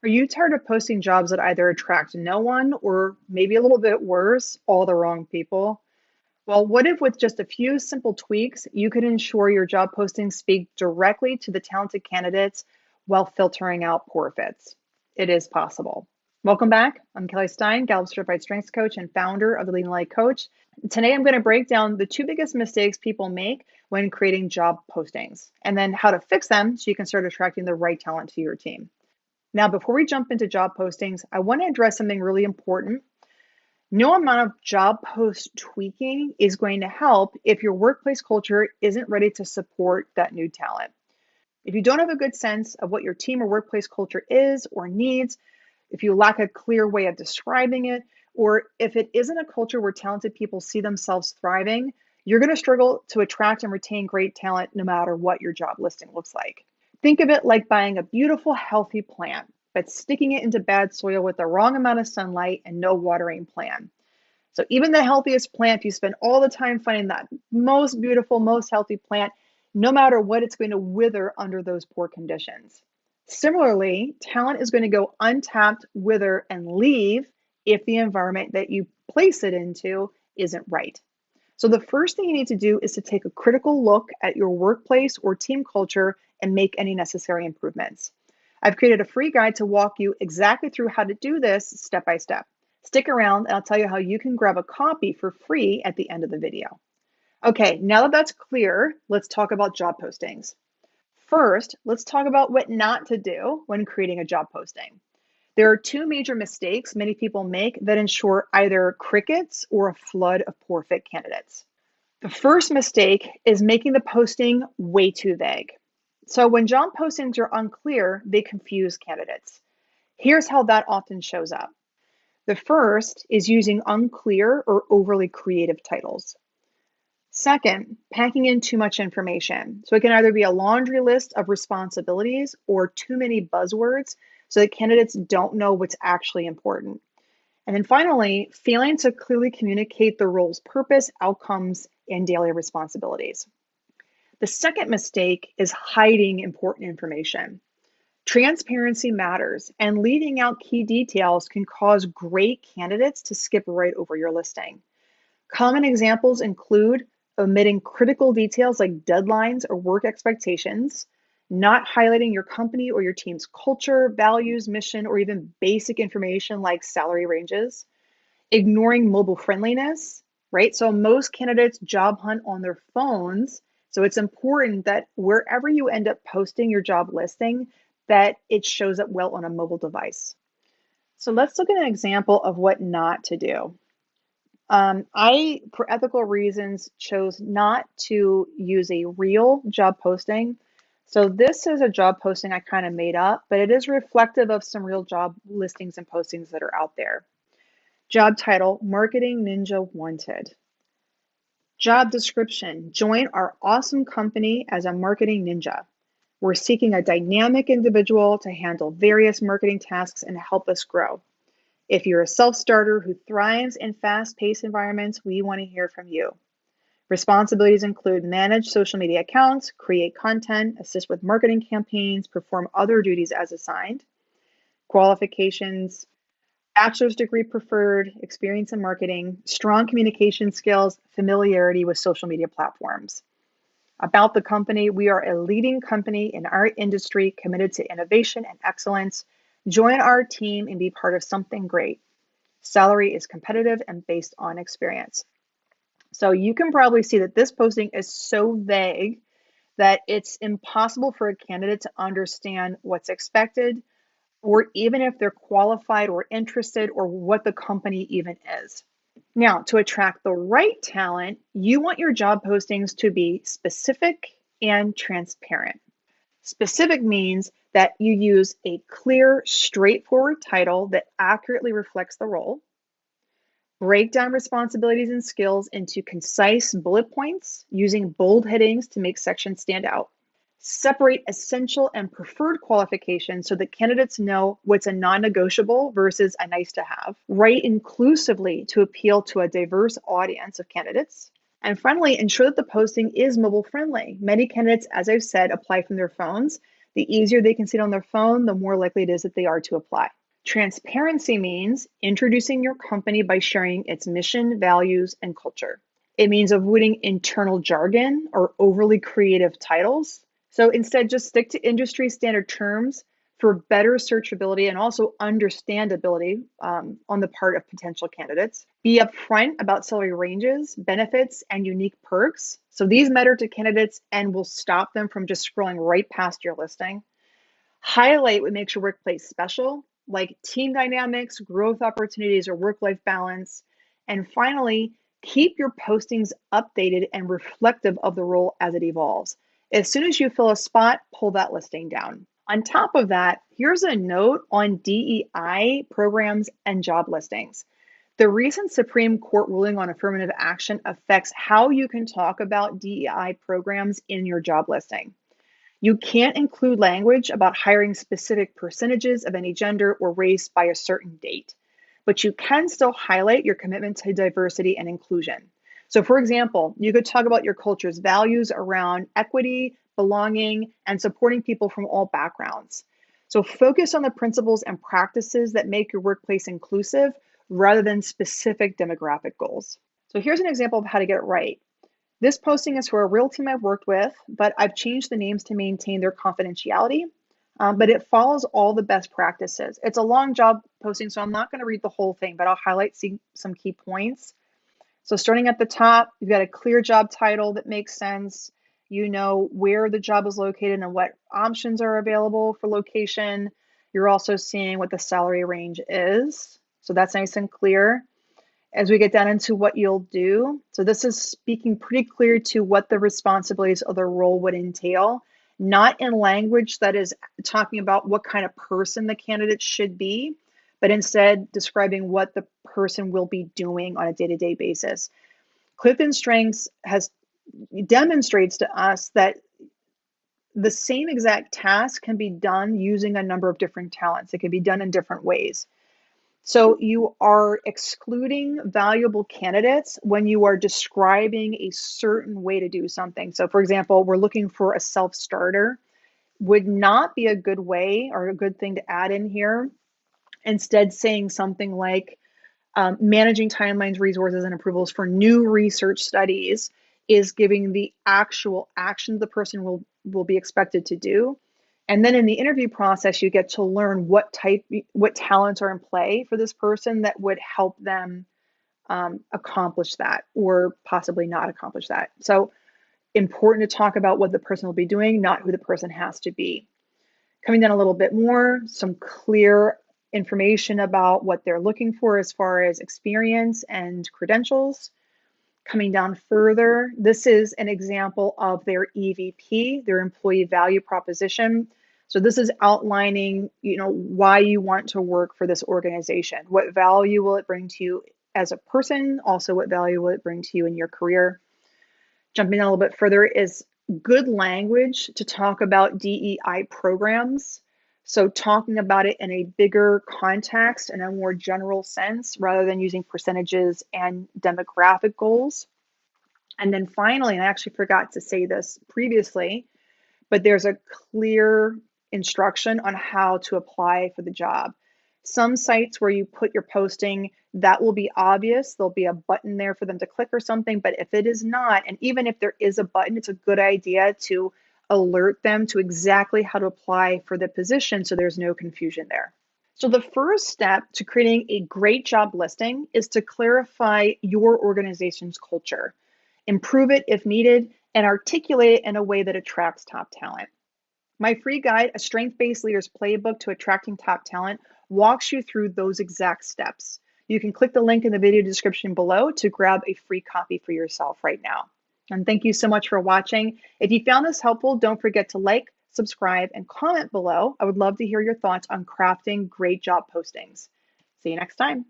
Are you tired of posting jobs that either attract no one or maybe a little bit worse, all the wrong people? Well, what if with just a few simple tweaks, you could ensure your job postings speak directly to the talented candidates while filtering out poor fits? It is possible. Welcome back. I'm Kelly Stine, Gallup-Certified Strengths Coach and founder of the Lead and Light Coach. Today, I'm going to break down the two biggest mistakes people make when creating job postings and then how to fix them so you can start attracting the right talent to your team. Now, before we jump into job postings, I want to address something really important. No amount of job post tweaking is going to help if your workplace culture isn't ready to support that new talent. If you don't have a good sense of what your team or workplace culture is or needs, if you lack a clear way of describing it, or if it isn't a culture where talented people see themselves thriving, you're going to struggle to attract and retain great talent no matter what your job listing looks like. Think of it like buying a beautiful, healthy plant, but sticking it into bad soil with the wrong amount of sunlight and no watering plan. So even the healthiest plant, if you spend all the time finding that most beautiful, most healthy plant, no matter what, it's going to wither under those poor conditions. Similarly, talent is going to go untapped, wither, and leave if the environment that you place it into isn't right. So the first thing you need to do is to take a critical look at your workplace or team culture and make any necessary improvements. I've created a free guide to walk you exactly through how to do this step by step. Stick around and I'll tell you how you can grab a copy for free at the end of the video. Okay, now that that's clear, let's talk about job postings. First, let's talk about what not to do when creating a job posting. There are two major mistakes many people make that ensure either crickets or a flood of poor fit candidates. The first mistake is making the posting way too vague. So when job postings are unclear, they confuse candidates. Here's how that often shows up. The first is using unclear or overly creative titles. Second, packing in too much information. So it can either be a laundry list of responsibilities or too many buzzwords so that candidates don't know what's actually important. And then finally, failing to clearly communicate the role's purpose, outcomes, and daily responsibilities. The second mistake is hiding important information. Transparency matters, and leaving out key details can cause great candidates to skip right over your listing. Common examples include omitting critical details like deadlines or work expectations, not highlighting your company or your team's culture, values, mission, or even basic information like salary ranges, ignoring mobile friendliness, right? So most candidates job hunt on their phones. So it's important that wherever you end up posting your job listing, that it shows up well on a mobile device. So let's look at an example of what not to do. I, for ethical reasons, chose not to use a real job posting. So this is a job posting I kind of made up, but it is reflective of some real job listings and postings that are out there. Job title, Marketing Ninja Wanted. Job description, join our awesome company as a marketing ninja. We're seeking a dynamic individual to handle various marketing tasks and help us grow. If you're a self-starter who thrives in fast-paced environments, we want to hear from you. Responsibilities include manage social media accounts, create content, assist with marketing campaigns, perform other duties as assigned. Qualifications, bachelor's degree preferred, experience in marketing, strong communication skills, familiarity with social media platforms. About the company, we are a leading company in our industry committed to innovation and excellence. Join our team and be part of something great. Salary is competitive and based on experience. So you can probably see that this posting is so vague that it's impossible for a candidate to understand what's expected, or even if they're qualified or interested, or what the company even is. Now, to attract the right talent, you want your job postings to be specific and transparent. Specific means that you use a clear, straightforward title that accurately reflects the role. Break down responsibilities and skills into concise bullet points using bold headings to make sections stand out. Separate essential and preferred qualifications so that candidates know what's a non-negotiable versus a nice to have. Write inclusively to appeal to a diverse audience of candidates. And finally, ensure that the posting is mobile friendly. Many candidates, as I've said, apply from their phones. The easier they can see it on their phone, the more likely it is that they are to apply. Transparency means introducing your company by sharing its mission, values, and culture. It means avoiding internal jargon or overly creative titles. So instead, just stick to industry standard terms for better searchability and also understandability on the part of potential candidates. Be upfront about salary ranges, benefits, and unique perks. So these matter to candidates and will stop them from just scrolling right past your listing. Highlight what makes your workplace special, like team dynamics, growth opportunities, or work-life balance. And finally, keep your postings updated and reflective of the role as it evolves. As soon as you fill a spot, pull that listing down. On top of that, here's a note on DEI programs and job listings. The recent Supreme Court ruling on affirmative action affects how you can talk about DEI programs in your job listing. You can't include language about hiring specific percentages of any gender or race by a certain date, but you can still highlight your commitment to diversity and inclusion. So, for example, you could talk about your culture's values around equity, belonging, and supporting people from all backgrounds. So, focus on the principles and practices that make your workplace inclusive rather than specific demographic goals. So, here's an example of how to get it right. This posting is for a real team I've worked with, but I've changed the names to maintain their confidentiality, but it follows all the best practices. It's a long job posting, so I'm not going to read the whole thing, but I'll highlight some key points. So starting at the top, you've got a clear job title that makes sense. You know where the job is located and what options are available for location. You're also seeing what the salary range is. So that's nice and clear. As we get down into what you'll do, so this is speaking pretty clear to what the responsibilities of the role would entail, not in language that is talking about what kind of person the candidate should be, but instead describing what the person will be doing on a day-to-day basis. CliftonStrengths demonstrates to us that the same exact task can be done using a number of different talents. It can be done in different ways. So you are excluding valuable candidates when you are describing a certain way to do something. So for example, we're looking for a self-starter. Would not be a good way or a good thing to add in here. Instead, saying something like managing timelines, resources, and approvals for new research studies is giving the actual actions the person will be expected to do. And then in the interview process, you get to learn what talents are in play for this person that would help them accomplish that or possibly not accomplish that. So important to talk about what the person will be doing, not who the person has to be. Coming down a little bit more, some clear information about what they're looking for as far as experience and credentials. Coming down further, this is an example of their EVP, their employee value proposition. So this is outlining, why you want to work for this organization. What value will it bring to you as a person? Also, what value will it bring to you in your career? Jumping a little bit further is good language to talk about DEI programs. So talking about it in a bigger context and a more general sense rather than using percentages and demographic goals. And then finally, and I actually forgot to say this previously, but there's a clear instruction on how to apply for the job. Some sites where you put your posting, that will be obvious. There'll be a button there for them to click or something, but if it is not, and even if there is a button, it's a good idea to alert them to exactly how to apply for the position so there's no confusion there. So the first step to creating a great job listing is to clarify your organization's culture, improve it if needed, and articulate it in a way that attracts top talent. My free guide, A Strength-Based Leader's Playbook to Attracting Top Talent, walks you through those exact steps. You can click the link in the video description below to grab a free copy for yourself right now. And thank you so much for watching. If you found this helpful, don't forget to like, subscribe, and comment below. I would love to hear your thoughts on crafting great job postings. See you next time.